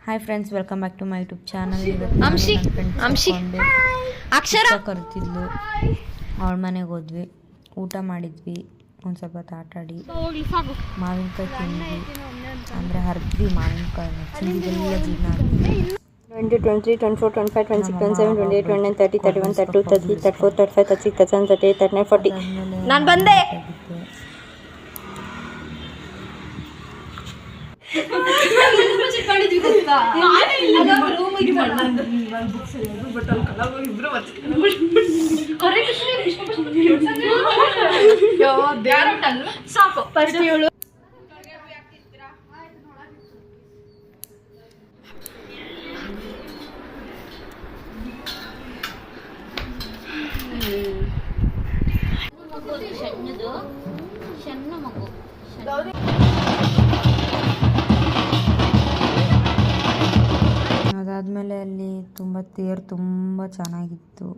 Hi friends, welcome back to my YouTube channel. Akshara ಕರ್ತಿದ್ಲು, ಅವಳ ಮನೆಗೆ ಹೋದ್ವಿ, ಊಟ ಮಾಡಿದ್ವಿ, ಒಂದು ಸ್ವಲ್ಪ ಹೊತ್ತು ಆಟ ಆಡಿ ಮಾವಿನಕಾಯಿ ತಿಂದ್ವಿ. ಅಂದರೆ ಹರಿದ್ವಿ ಮಾವಿನಕಾಯಿನ, ಚಿಂದಿಗೆಲ್ಲ ಜೀರ್ಣ ಆಗಿದೆ. 20, 23, 24, 25, 26, 27, 28, 29, 30, 31, 32, 33, 34, 35, 36, 37, 38, 39, 40. ನಾನು ಬಂದೆ. ಅದಾದಮೇಲೆ ಅಲ್ಲಿ ತುಂಬ ತೇರು ತುಂಬ ಚೆನ್ನಾಗಿತ್ತು.